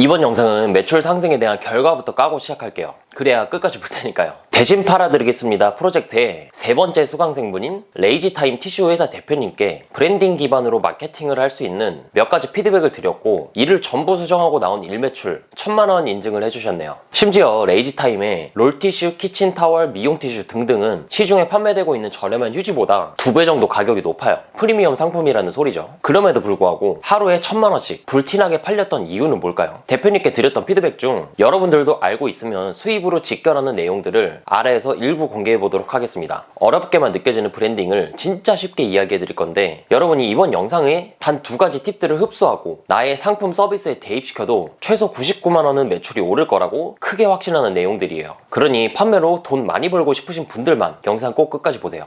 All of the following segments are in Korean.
이번 영상은 매출 상승에 대한 결과부터 까고 시작할게요. 그래야 끝까지 볼 테니까요. 대신 팔아드리겠습니다 프로젝트의 세 번째 수강생분인 레이지타임 티슈 회사 대표님께 브랜딩 기반으로 마케팅을 할 수 있는 몇 가지 피드백을 드렸고, 이를 전부 수정하고 나온 일매출 1000만원 인증을 해주셨네요. 심지어 레이지타임의 롤티슈, 키친타월, 미용티슈 등등은 시중에 판매되고 있는 저렴한 휴지보다 2배 정도 가격이 높아요. 프리미엄 상품이라는 소리죠. 그럼에도 불구하고 하루에 1000만원씩 불티나게 팔렸던 이유는 뭘까요? 대표님께 드렸던 피드백 중 여러분들도 알고 있으면 수입으로 직결하는 내용들을 아래에서 일부 공개해 보도록 하겠습니다. 어렵게만 느껴지는 브랜딩을 진짜 쉽게 이야기해 드릴 건데, 여러분이 이번 영상에 단 2가지 팁들을 흡수하고 나의 상품 서비스에 대입시켜도 최소 99만원은 매출이 오를 거라고 크게 확신하는 내용들이에요. 그러니 판매로 돈 많이 벌고 싶으신 분들만 영상 꼭 끝까지 보세요.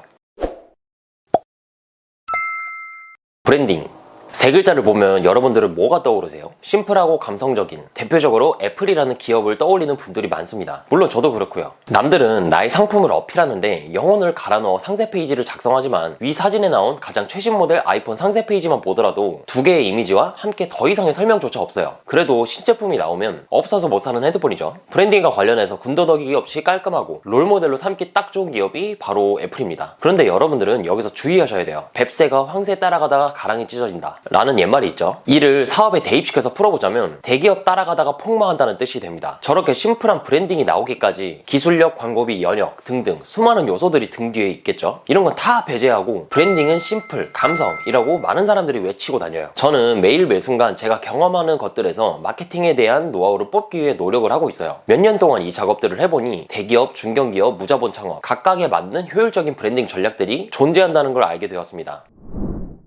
브랜딩, 세 글자를 보면 여러분들은 뭐가 떠오르세요? 심플하고 감성적인, 대표적으로 애플이라는 기업을 떠올리는 분들이 많습니다. 물론 저도 그렇고요. 남들은 나의 상품을 어필하는데 영혼을 갈아 넣어 상세 페이지를 작성하지만, 위 사진에 나온 가장 최신 모델 아이폰 상세 페이지만 보더라도 2개의 이미지와 함께 더 이상의 설명조차 없어요. 그래도 신제품이 나오면 없어서 못 사는 헤드폰이죠. 브랜딩과 관련해서 군더더기 없이 깔끔하고 롤모델로 삼기 딱 좋은 기업이 바로 애플입니다. 그런데 여러분들은 여기서 주의하셔야 돼요. 뱁새가 황새 따라가다가 가랑이 찢어진다 라는 옛말이 있죠. 이를 사업에 대입시켜서 풀어보자면 대기업 따라가다가 폭망한다는 뜻이 됩니다. 저렇게 심플한 브랜딩이 나오기까지 기술력, 광고비, 연역 등등 수많은 요소들이 등 뒤에 있겠죠. 이런 건 다 배제하고 브랜딩은 심플, 감성이라고 많은 사람들이 외치고 다녀요. 저는 매일 매순간 제가 경험하는 것들에서 마케팅에 대한 노하우를 뽑기 위해 노력을 하고 있어요. 몇 년 동안 이 작업들을 해보니 대기업, 중견기업, 무자본 창업 각각에 맞는 효율적인 브랜딩 전략들이 존재한다는 걸 알게 되었습니다.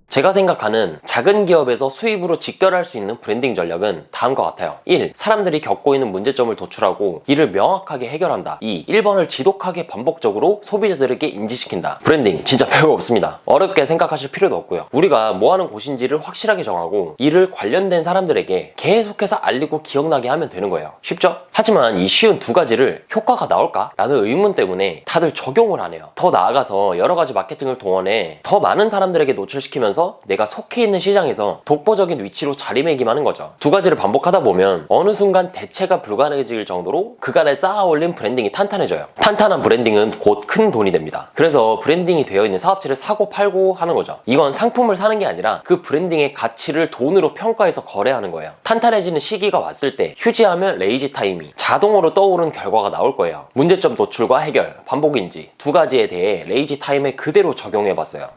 제가 생각하는 작은 기업에서 수입으로 직결할 수 있는 브랜딩 전략은 다음과 같아요. 1. 사람들이 겪고 있는 문제점을 도출하고 이를 명확하게 해결한다. 2. 1번을 지독하게 반복적으로 소비자들에게 인지시킨다. 브랜딩 진짜 별거 없습니다. 어렵게 생각하실 필요도 없고요. 우리가 뭐하는 곳인지를 확실하게 정하고 이를 관련된 사람들에게 계속해서 알리고 기억나게 하면 되는 거예요. 쉽죠? 하지만 이 쉬운 2가지를 효과가 나올까? 라는 의문 때문에 다들 적용을 안 해요. 더 나아가서 여러 가지 마케팅을 동원해 더 많은 사람들에게 노출시키면서 내가 속해 있는 시장에서 독보적인 위치로 자리매김하는 거죠. 2가지를 반복하다 보면 어느 순간 대체가 불가능해질 정도로 그간에 쌓아 올린 브랜딩이 탄탄해져요. 탄탄한 브랜딩은 곧 큰 돈이 됩니다. 그래서 브랜딩이 되어 있는 사업체를 사고 팔고 하는 거죠. 이건 상품을 사는 게 아니라 그 브랜딩의 가치를 돈으로 평가해서 거래하는 거예요. 탄탄해지는 시기가 왔을 때 휴지하면 레이지타임이 자동으로 떠오른 결과가 나올 거예요. 문제점 도출과 해결, 반복인지 2가지에 대해 레이지타임에 그대로 적용해봤어요.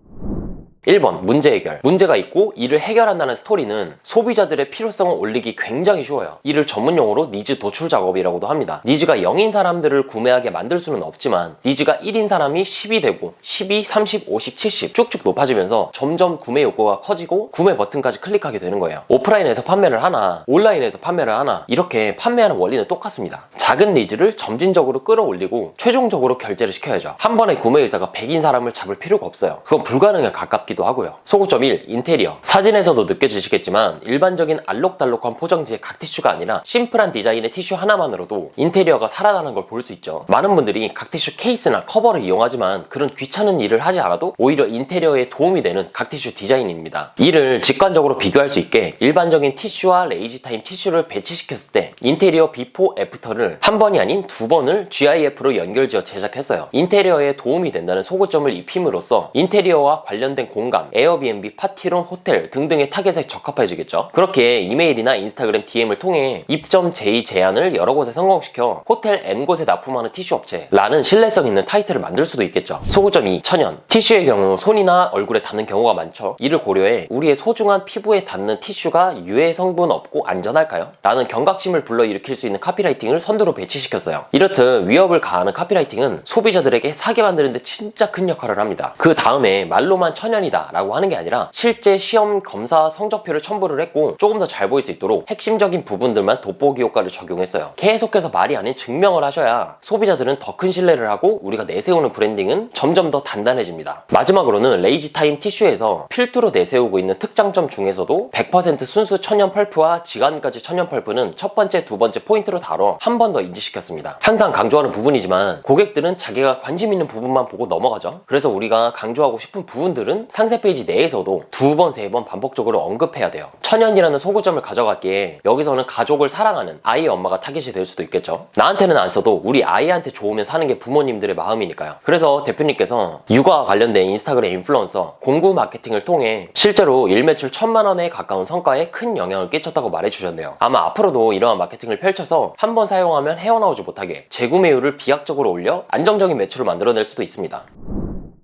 1번, 문제 해결. 문제가 있고 이를 해결한다는 스토리는 소비자들의 필요성을 올리기 굉장히 쉬워요. 이를 전문용어로 니즈 도출 작업이라고도 합니다. 니즈가 0인 사람들을 구매하게 만들 수는 없지만 니즈가 1인 사람이 10이 되고 12, 30, 50, 70 쭉쭉 높아지면서 점점 구매 욕구가 커지고 구매 버튼까지 클릭하게 되는 거예요. 오프라인에서 판매를 하나 온라인에서 판매를 하나 이렇게 판매하는 원리는 똑같습니다. 작은 니즈를 점진적으로 끌어올리고 최종적으로 결제를 시켜야죠. 한 번에 구매 의사가 100인 사람을 잡을 필요가 없어요. 그건 불가능에 가깝기도 하고요. 소구점 1. 인테리어. 사진에서도 느껴지시겠지만 일반적인 알록달록한 포장지의 각티슈가 아니라 심플한 디자인의 티슈 하나만으로도 인테리어가 살아나는 걸 볼 수 있죠. 많은 분들이 각티슈 케이스나 커버를 이용하지만 그런 귀찮은 일을 하지 않아도 오히려 인테리어에 도움이 되는 각티슈 디자인입니다. 이를 직관적으로 비교할 수 있게 일반적인 티슈와 레이지타임 티슈를 배치시켰을 때 인테리어 비포 애프터를 한 번이 아닌 2번을 GIF로 연결지어 제작했어요. 인테리어에 도움이 된다는 소구점을 입힘으로써 인테리어와 관련된 공간, 에어비앤비, 파티룸, 호텔 등등의 타겟에 적합해지겠죠. 그렇게 이메일이나 인스타그램 DM을 통해 입점 제의 제안을 여러 곳에 성공시켜 호텔 N곳에 납품하는 티슈 업체라는 신뢰성 있는 타이틀을 만들 수도 있겠죠. 소구점 2. 천연. 티슈의 경우 손이나 얼굴에 닿는 경우가 많죠. 이를 고려해 우리의 소중한 피부에 닿는 티슈가 유해 성분 없고 안전할까요? 라는 경각심을 불러일으킬 수 있는 카피라이팅을 선두로 배치시켰어요. 이렇듯 위협을 가하는 카피라이팅은 소비자들에게 사게 만드는데 진짜 큰 역할을 합니다. 그 다음에 말로만 천연이다 라고 하는 게 아니라 실제 시험 검사 성적표를 첨부를 했고 조금 더 잘 보일 수 있도록 핵심적인 부분들만 돋보기 효과를 적용했어요. 계속해서 말이 아닌 증명을 하셔야 소비자들은 더 큰 신뢰를 하고 우리가 내세우는 브랜딩은 점점 더 단단해집니다. 마지막으로는 레이지타임 티슈에서 필두로 내세우고 있는 특장점 중에서도 100% 순수 천연 펄프와 지간까지 천연 펄프는 첫 번째, 두 번째 포인트로 다뤄 한 번 더 인지시켰습니다. 항상 강조하는 부분이지만 고객들은 자기가 관심 있는 부분만 보고 넘어가죠. 그래서 우리가 강조하고 싶은 부분들은 상세 페이지 내에서도 2번, 3번 반복적으로 언급해야 돼요. 천연이라는 소구점을 가져갔기에 여기서는 가족을 사랑하는 아이의 엄마가 타깃이 될 수도 있겠죠. 나한테는 안 써도 우리 아이한테 좋으면 사는 게 부모님들의 마음이니까요. 그래서 대표님께서 육아와 관련된 인스타그램 인플루언서 공구 마케팅을 통해 실제로 일매출 1000만 원에 가까운 성과에 큰 영향을 끼쳤다고 말해주셨네요. 아마 앞으로도 이러한 마케팅을 펼쳐서 한 번 사용하면 헤어나오지 못하게 재구매율을 비약적으로 올려 안정적인 매출을 만들어낼 수도 있습니다.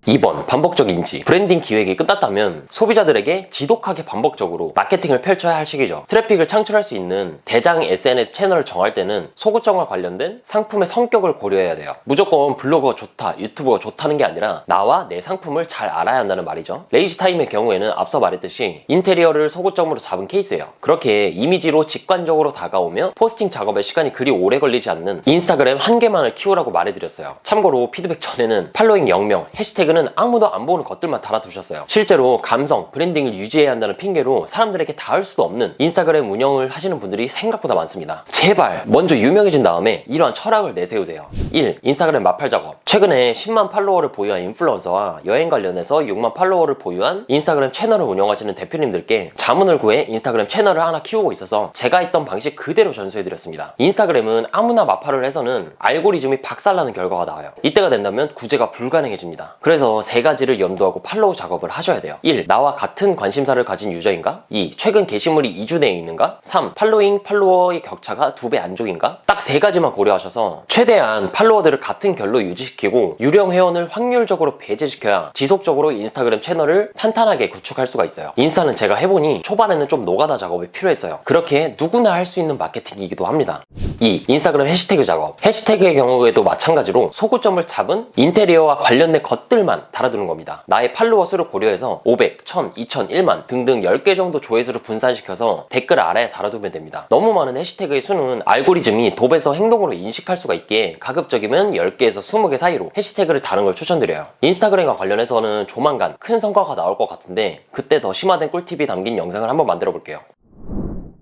2번, 반복적 인지. 브랜딩 기획이 끝났다면 소비자들에게 지독하게 반복적으로 마케팅을 펼쳐야 할 시기죠. 트래픽을 창출할 수 있는 대장 SNS 채널을 정할 때는 소구점과 관련된 상품의 성격을 고려해야 돼요. 무조건 블로거가 좋다, 유튜버가 좋다는 게 아니라 나와 내 상품을 잘 알아야 한다는 말이죠. 레이지타임의 경우에는 앞서 말했듯이 인테리어를 소구점으로 잡은 케이스예요. 그렇게 이미지로 직관적으로 다가오며 포스팅 작업에 시간이 그리 오래 걸리지 않는 인스타그램 한 개만을 키우라고 말해드렸어요. 참고로 피드백 전에는 팔로잉 0명, 해시태그 는 아무도 안 보는 것들만 달아두셨어요. 실제로 감성, 브랜딩을 유지해야 한다는 핑계로 사람들에게 닿을 수도 없는 인스타그램 운영을 하시는 분들이 생각보다 많습니다. 제발 먼저 유명해진 다음에 이러한 철학을 내세우세요. 1. 인스타그램 마팔 작업. 최근에 10만 팔로워를 보유한 인플루언서와 여행 관련해서 6만 팔로워를 보유한 인스타그램 채널을 운영하시는 대표님들께 자문을 구해 인스타그램 채널을 하나 키우고 있어서 제가 했던 방식 그대로 전수해드렸습니다. 인스타그램은 아무나 마팔을 해서는 알고리즘이 박살나는 결과가 나와요. 이때가 된다면 구제가 불가능해집니다. 그래서 3가지를 염두하고 팔로우 작업을 하셔야 돼요. 1. 나와 같은 관심사를 가진 유저인가? 2. 최근 게시물이 2주 내에 있는가? 3. 팔로잉, 팔로워의 격차가 2배 안쪽인가? 딱 3가지만 고려하셔서 최대한 팔로워들을 같은 결로 유지시키고 유령 회원을 확률적으로 배제시켜야 지속적으로 인스타그램 채널을 탄탄하게 구축할 수가 있어요. 인스타는 제가 해보니 초반에는 좀 노가다 작업이 필요했어요. 그렇게 누구나 할 수 있는 마케팅이기도 합니다. 2. 인스타그램 해시태그 작업. 해시태그의 경우에도 마찬가지로 소구점을 잡은 인테리어와 관련된 것들만 달아두는 겁니다. 나의 팔로워 수를 고려해서 500, 1000, 2000, 1만 등등 10개 정도 조회수를 분산시켜서 댓글 아래에 달아두면 됩니다. 너무 많은 해시태그의 수는 알고리즘이 돕에서 행동으로 인식할 수가 있기에 가급적이면 10개에서 20개 사이로 해시태그를 다는 걸 추천드려요. 인스타그램과 관련해서는 조만간 큰 성과가 나올 것 같은데 그때 더 심화된 꿀팁이 담긴 영상을 한번 만들어 볼게요.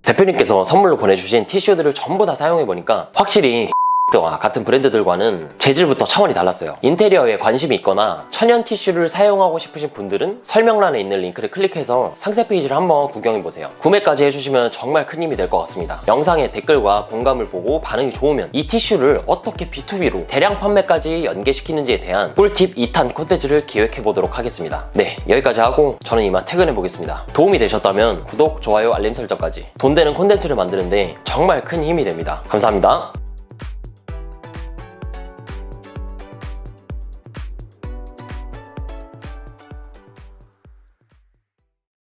대표님께서 선물로 보내주신 티슈들을 전부 다 사용해보니까 확실히 와 같은 브랜드들과는 재질부터 차원이 달랐어요. 인테리어에 관심이 있거나 천연 티슈를 사용하고 싶으신 분들은 설명란에 있는 링크를 클릭해서 상세 페이지를 한번 구경해보세요. 구매까지 해주시면 정말 큰 힘이 될 것 같습니다. 영상의 댓글과 공감을 보고 반응이 좋으면 이 티슈를 어떻게 B2B로 대량 판매까지 연계시키는지에 대한 꿀팁 2탄 콘텐츠를 기획해보도록 하겠습니다. 네, 여기까지 하고 저는 이만 퇴근해보겠습니다. 도움이 되셨다면 구독, 좋아요, 알림 설정까지 돈 되는 콘텐츠를 만드는데 정말 큰 힘이 됩니다. 감사합니다.